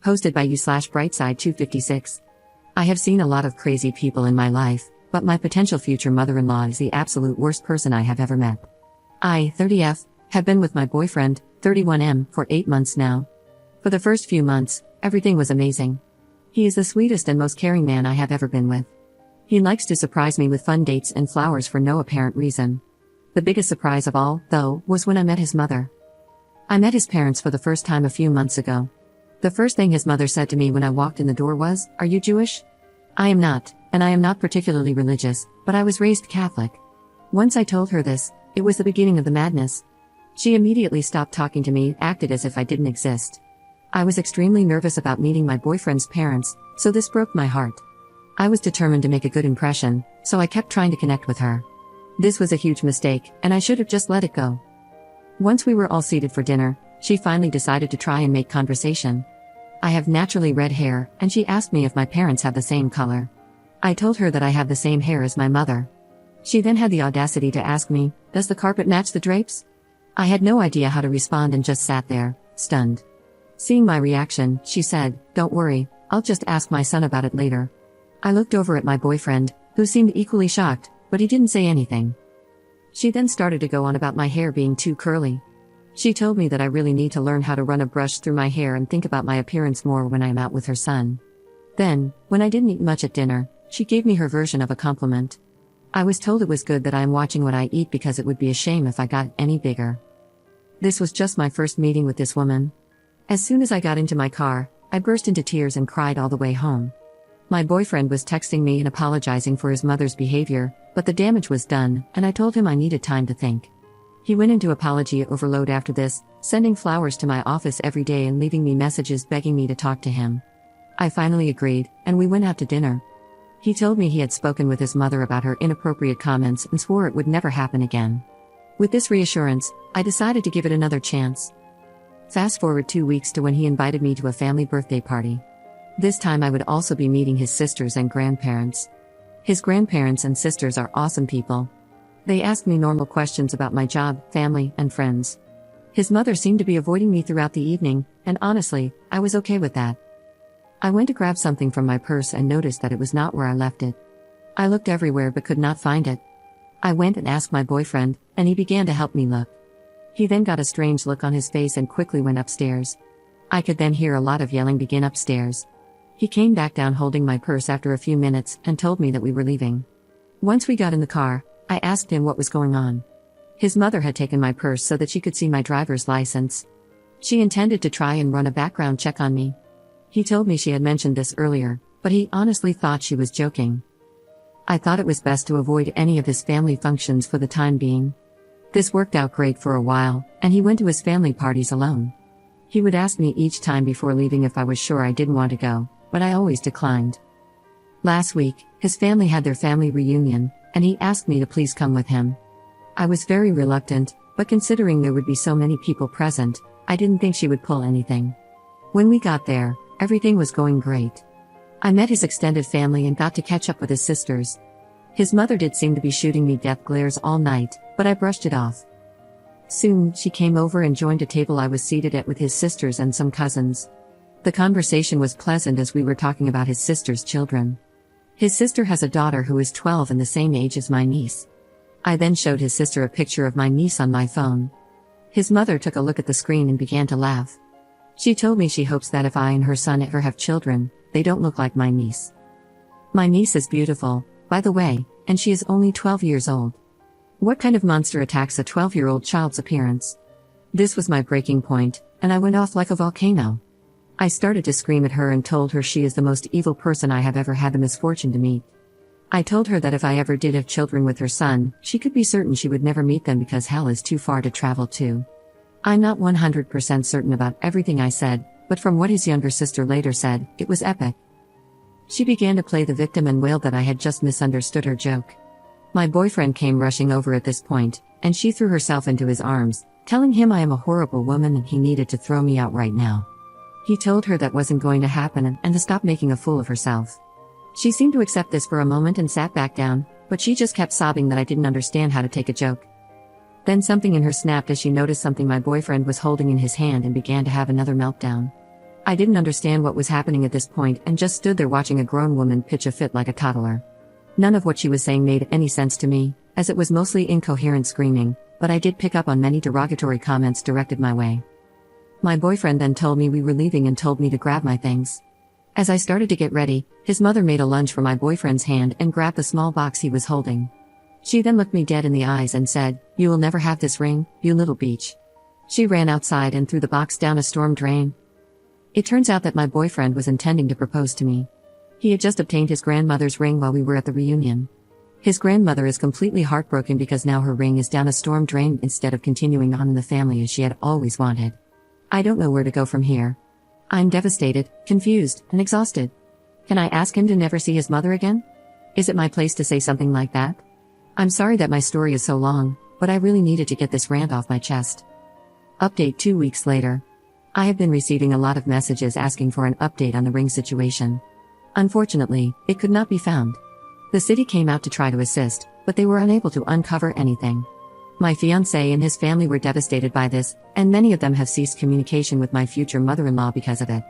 Hosted by you/Brightside256. I have seen a lot of crazy people in my life, but my potential future mother-in-law is the absolute worst person I have ever met. I, 30F, have been with my boyfriend, 31M, for 8 months now. For the first few months, everything was amazing. He is the sweetest and most caring man I have ever been with. He likes to surprise me with fun dates and flowers for no apparent reason. The biggest surprise of all, though, was when I met his mother. I met his parents for the first time a few months ago. The first thing his mother said to me when I walked in the door was, "Are you Jewish?" I am not, and I am not particularly religious, but I was raised Catholic. Once I told her this, it was the beginning of the madness. She immediately stopped talking to me, acted as if I didn't exist. I was extremely nervous about meeting my boyfriend's parents, so this broke my heart. I was determined to make a good impression, so I kept trying to connect with her. This was a huge mistake, and I should have just let it go. Once we were all seated for dinner, she finally decided to try and make conversation. I have naturally red hair, and she asked me if my parents have the same color. I told her that I have the same hair as my mother. She then had the audacity to ask me, "Does the carpet match the drapes?" I had no idea how to respond and just sat there, stunned. Seeing my reaction, she said, "Don't worry, I'll just ask my son about it later." I looked over at my boyfriend, who seemed equally shocked, but he didn't say anything. She then started to go on about my hair being too curly. She told me that I really need to learn how to run a brush through my hair and think about my appearance more when I'm out with her son. Then, when I didn't eat much at dinner, she gave me her version of a compliment. I was told it was good that I am watching what I eat because it would be a shame if I got any bigger. This was just my first meeting with this woman. As soon as I got into my car, I burst into tears and cried all the way home. My boyfriend was texting me and apologizing for his mother's behavior, but the damage was done, and I told him I needed time to think. He went into apology overload after this, sending flowers to my office every day and leaving me messages begging me to talk to him. I finally agreed, and we went out to dinner. He told me he had spoken with his mother about her inappropriate comments and swore it would never happen again. With this reassurance, I decided to give it another chance. Fast forward 2 weeks to when he invited me to a family birthday party. This time I would also be meeting his sisters and grandparents. His grandparents and sisters are awesome people. They asked me normal questions about my job, family, and friends. His mother seemed to be avoiding me throughout the evening, and honestly, I was okay with that. I went to grab something from my purse and noticed that it was not where I left it. I looked everywhere but could not find it. I went and asked my boyfriend, and he began to help me look. He then got a strange look on his face and quickly went upstairs. I could then hear a lot of yelling begin upstairs. He came back down holding my purse after a few minutes and told me that we were leaving. Once we got in the car, I asked him what was going on. His mother had taken my purse so that she could see my driver's license. She intended to try and run a background check on me. He told me she had mentioned this earlier, but he honestly thought she was joking. I thought it was best to avoid any of his family functions for the time being. This worked out great for a while, and he went to his family parties alone. He would ask me each time before leaving if I was sure I didn't want to go, but I always declined. Last week, his family had their family reunion, and he asked me to please come with him. I was very reluctant, but considering there would be so many people present, I didn't think she would pull anything. When we got there, everything was going great. I met his extended family and got to catch up with his sisters. His mother did seem to be shooting me death glares all night, but I brushed it off. Soon, she came over and joined a table I was seated at with his sisters and some cousins. The conversation was pleasant as we were talking about his sister's children. His sister has a daughter who is 12 and the same age as my niece. I then showed his sister a picture of my niece on my phone. His mother took a look at the screen and began to laugh. She told me she hopes that if I and her son ever have children, they don't look like my niece. My niece is beautiful, by the way, and she is only 12 years old. What kind of monster attacks a 12-year-old child's appearance? This was my breaking point, and I went off like a volcano. I started to scream at her and told her she is the most evil person I have ever had the misfortune to meet. I told her that if I ever did have children with her son, she could be certain she would never meet them because hell is too far to travel to. I'm not 100% certain about everything I said, but from what his younger sister later said, it was epic. She began to play the victim and wailed that I had just misunderstood her joke. My boyfriend came rushing over at this point, and she threw herself into his arms, telling him I am a horrible woman and he needed to throw me out right now. He told her that wasn't going to happen and to stop making a fool of herself. She seemed to accept this for a moment and sat back down, but she just kept sobbing that I didn't understand how to take a joke. Then something in her snapped as she noticed something my boyfriend was holding in his hand and began to have another meltdown. I didn't understand what was happening at this point and just stood there watching a grown woman pitch a fit like a toddler. None of what she was saying made any sense to me, as it was mostly incoherent screaming, but I did pick up on many derogatory comments directed my way. My boyfriend then told me we were leaving and told me to grab my things. As I started to get ready, his mother made a lunge for my boyfriend's hand and grabbed the small box he was holding. She then looked me dead in the eyes and said, "You will never have this ring, you little beach." She ran outside and threw the box down a storm drain. It turns out that my boyfriend was intending to propose to me. He had just obtained his grandmother's ring while we were at the reunion. His grandmother is completely heartbroken because now her ring is down a storm drain instead of continuing on in the family as she had always wanted. I don't know where to go from here. I'm devastated, confused, and exhausted. Can I ask him to never see his mother again? Is it my place to say something like that? I'm sorry that my story is so long, but I really needed to get this rant off my chest. Update 2 weeks later. I have been receiving a lot of messages asking for an update on the ring situation. Unfortunately, it could not be found. The city came out to try to assist, but they were unable to uncover anything. My fiancé and his family were devastated by this, and many of them have ceased communication with my future mother-in-law because of it.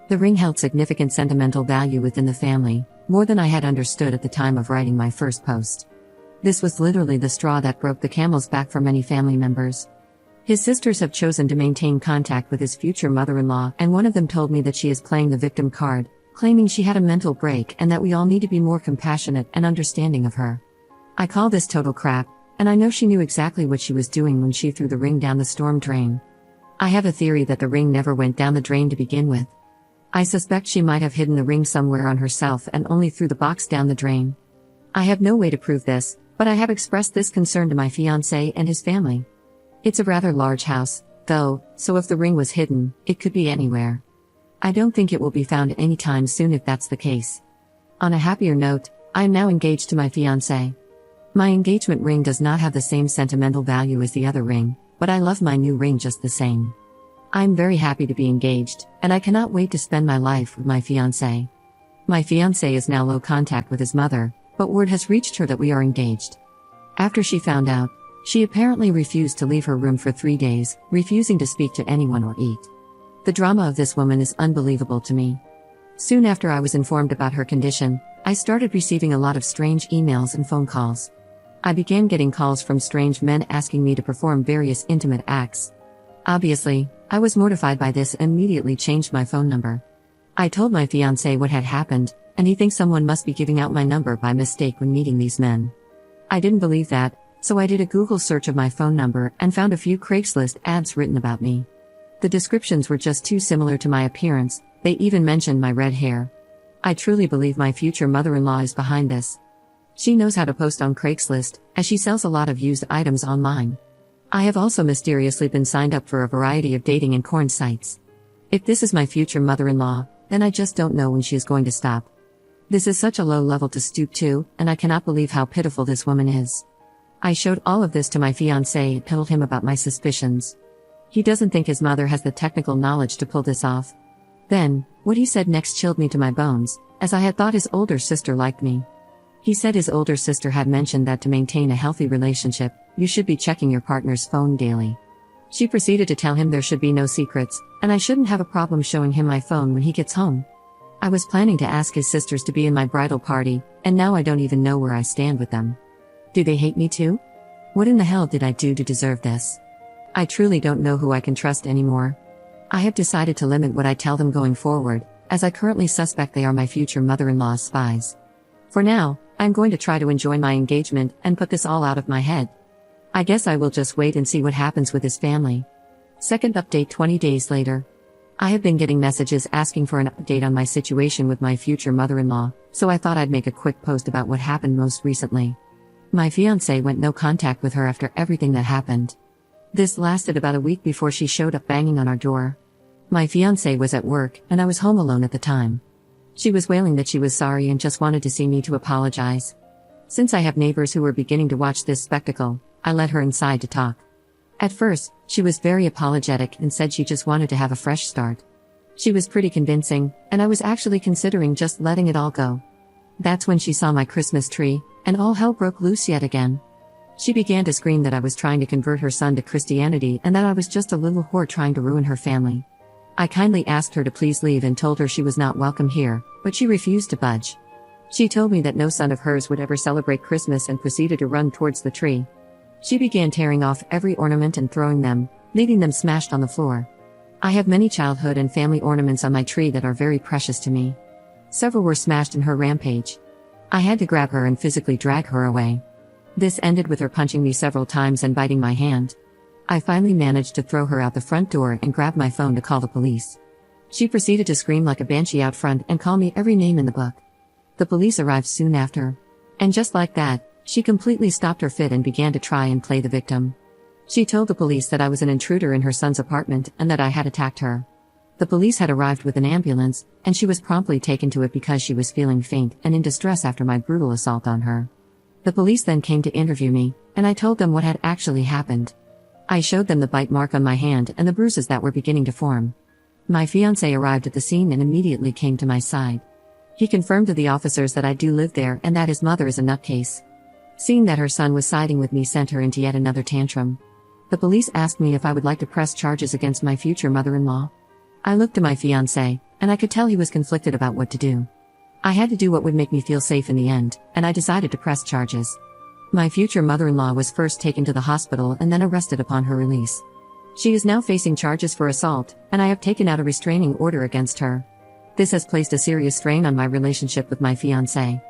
The ring held significant sentimental value within the family, more than I had understood at the time of writing my first post. This was literally the straw that broke the camel's back for many family members. His sisters have chosen to maintain contact with his future mother-in-law, and one of them told me that she is playing the victim card, claiming she had a mental break and that we all need to be more compassionate and understanding of her. I call this total crap, and I know she knew exactly what she was doing when she threw the ring down the storm drain. I have a theory that the ring never went down the drain to begin with. I suspect she might have hidden the ring somewhere on herself and only threw the box down the drain. I have no way to prove this, but I have expressed this concern to my fiancé and his family. It's a rather large house, though, so if the ring was hidden, it could be anywhere. I don't think it will be found anytime soon if that's the case. On a happier note, I am now engaged to my fiancé. My engagement ring does not have the same sentimental value as the other ring, but I love my new ring just the same. I'm very happy to be engaged, and I cannot wait to spend my life with my fiancé. My fiancé is now low contact with his mother, but word has reached her that we are engaged. After she found out, she apparently refused to leave her room for 3 days, refusing to speak to anyone or eat. The drama of this woman is unbelievable to me. Soon after I was informed about her condition, I started receiving a lot of strange emails and phone calls. I began getting calls from strange men asking me to perform various intimate acts. Obviously, I was mortified by this and immediately changed my phone number. I told my fiancé what had happened, and he thinks someone must be giving out my number by mistake when meeting these men. I didn't believe that, so I did a Google search of my phone number and found a few Craigslist ads written about me. The descriptions were just too similar to my appearance, they even mentioned my red hair. I truly believe my future mother-in-law is behind this. She knows how to post on Craigslist, as she sells a lot of used items online. I have also mysteriously been signed up for a variety of dating and porn sites. If this is my future mother-in-law, then I just don't know when she is going to stop. This is such a low level to stoop to, and I cannot believe how pitiful this woman is. I showed all of this to my fiancé and told him about my suspicions. He doesn't think his mother has the technical knowledge to pull this off. Then, what he said next chilled me to my bones, as I had thought his older sister liked me. He said his older sister had mentioned that to maintain a healthy relationship, you should be checking your partner's phone daily. She proceeded to tell him there should be no secrets, and I shouldn't have a problem showing him my phone when he gets home. I was planning to ask his sisters to be in my bridal party, and now I don't even know where I stand with them. Do they hate me too? What in the hell did I do to deserve this? I truly don't know who I can trust anymore. I have decided to limit what I tell them going forward, as I currently suspect they are my future mother-in-law's spies. For now, I'm going to try to enjoy my engagement and put this all out of my head. I guess I will just wait and see what happens with his family. Second update 20 days later. I have been getting messages asking for an update on my situation with my future mother-in-law, so I thought I'd make a quick post about what happened most recently. My fiancé went no contact with her after everything that happened. This lasted about a week before she showed up banging on our door. My fiancé was at work, and I was home alone at the time. She was wailing that she was sorry and just wanted to see me to apologize. Since I have neighbors who were beginning to watch this spectacle, I let her inside to talk. At first, she was very apologetic and said she just wanted to have a fresh start. She was pretty convincing, and I was actually considering just letting it all go. That's when she saw my Christmas tree, and all hell broke loose yet again. She began to scream that I was trying to convert her son to Christianity and that I was just a little whore trying to ruin her family. I kindly asked her to please leave and told her she was not welcome here, but she refused to budge. She told me that no son of hers would ever celebrate Christmas and proceeded to run towards the tree. She began tearing off every ornament and throwing them, leaving them smashed on the floor. I have many childhood and family ornaments on my tree that are very precious to me. Several were smashed in her rampage. I had to grab her and physically drag her away. This ended with her punching me several times and biting my hand. I finally managed to throw her out the front door and grab my phone to call the police. She proceeded to scream like a banshee out front and call me every name in the book. The police arrived soon after. And just like that, she completely stopped her fit and began to try and play the victim. She told the police that I was an intruder in her son's apartment and that I had attacked her. The police had arrived with an ambulance, and she was promptly taken to it because she was feeling faint and in distress after my brutal assault on her. The police then came to interview me, and I told them what had actually happened. I showed them the bite mark on my hand and the bruises that were beginning to form. My fiancé arrived at the scene and immediately came to my side. He confirmed to the officers that I do live there and that his mother is a nutcase. Seeing that her son was siding with me sent her into yet another tantrum. The police asked me if I would like to press charges against my future mother-in-law. I looked to my fiancé, and I could tell he was conflicted about what to do. I had to do what would make me feel safe in the end, and I decided to press charges. My future mother-in-law was first taken to the hospital and then arrested upon her release. She is now facing charges for assault, and I have taken out a restraining order against her. This has placed a serious strain on my relationship with my fiancé.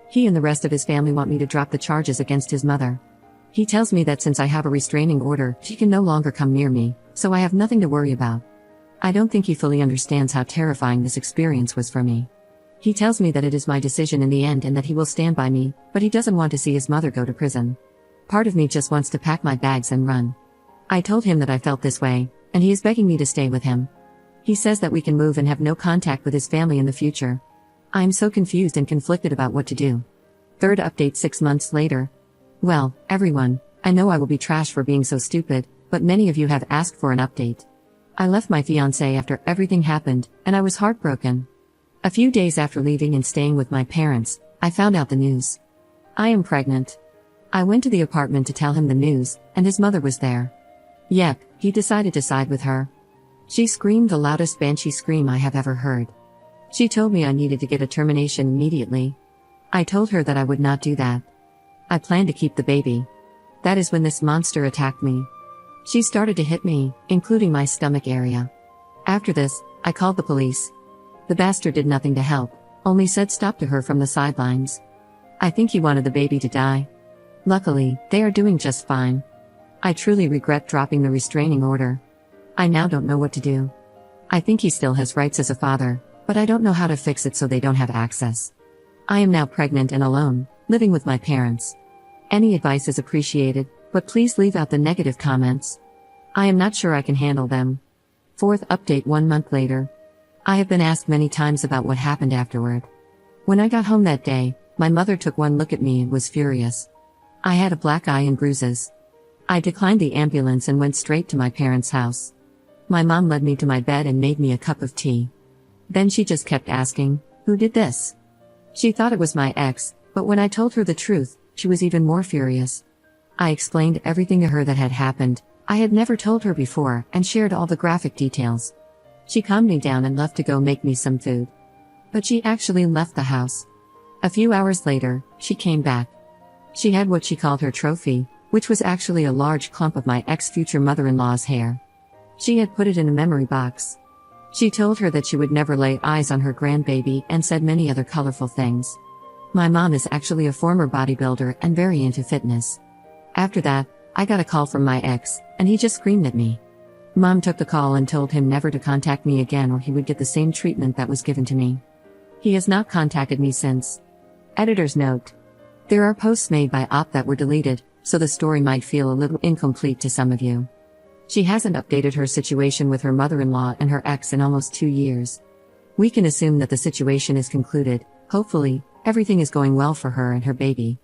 He and the rest of his family want me to drop the charges against his mother. He tells me that since I have a restraining order, she can no longer come near me, so I have nothing to worry about. I don't think he fully understands how terrifying this experience was for me. He tells me that it is my decision in the end and that he will stand by me, but he doesn't want to see his mother go to prison. Part of me just wants to pack my bags and run. I told him that I felt this way, and he is begging me to stay with him. He says that we can move and have no contact with his family in the future. I am so confused and conflicted about what to do. Third update 6 months later. Well, everyone, I know I will be trashed for being so stupid, but many of you have asked for an update. I left my fiancé after everything happened, and I was heartbroken. A few days after leaving and staying with my parents, I found out the news. I am pregnant. I went to the apartment to tell him the news, and his mother was there. Yep, he decided to side with her. She screamed the loudest banshee scream I have ever heard. She told me I needed to get a termination immediately. I told her that I would not do that. I planned to keep the baby. That is when this monster attacked me. She started to hit me, including my stomach area. After this, I called the police. The bastard did nothing to help, only said stop to her from the sidelines. I think he wanted the baby to die. Luckily, they are doing just fine. I truly regret dropping the restraining order. I now don't know what to do. I think he still has rights as a father, but I don't know how to fix it so they don't have access. I am now pregnant and alone, living with my parents. Any advice is appreciated, but please leave out the negative comments. I am not sure I can handle them. Fourth update 1 month later. I have been asked many times about what happened afterward. When I got home that day, my mother took one look at me and was furious. I had a black eye and bruises. I declined the ambulance and went straight to my parents' house. My mom led me to my bed and made me a cup of tea. Then she just kept asking, "Who did this?" She thought it was my ex, but when I told her the truth, she was even more furious. I explained everything to her that had happened. I had never told her before and shared all the graphic details. She calmed me down and left to go make me some food. But she actually left the house. A few hours later, she came back. She had what she called her trophy, which was actually a large clump of my ex-future mother-in-law's hair. She had put it in a memory box. She told her that she would never lay eyes on her grandbaby and said many other colorful things. My mom is actually a former bodybuilder and very into fitness. After that, I got a call from my ex, and he just screamed at me. Mom took the call and told him never to contact me again or he would get the same treatment that was given to me. He has not contacted me since. Editor's note. There are posts made by Op that were deleted, so the story might feel a little incomplete to some of you. She hasn't updated her situation with her mother-in-law and her ex in almost 2 years. We can assume that the situation is concluded. Hopefully, everything is going well for her and her baby.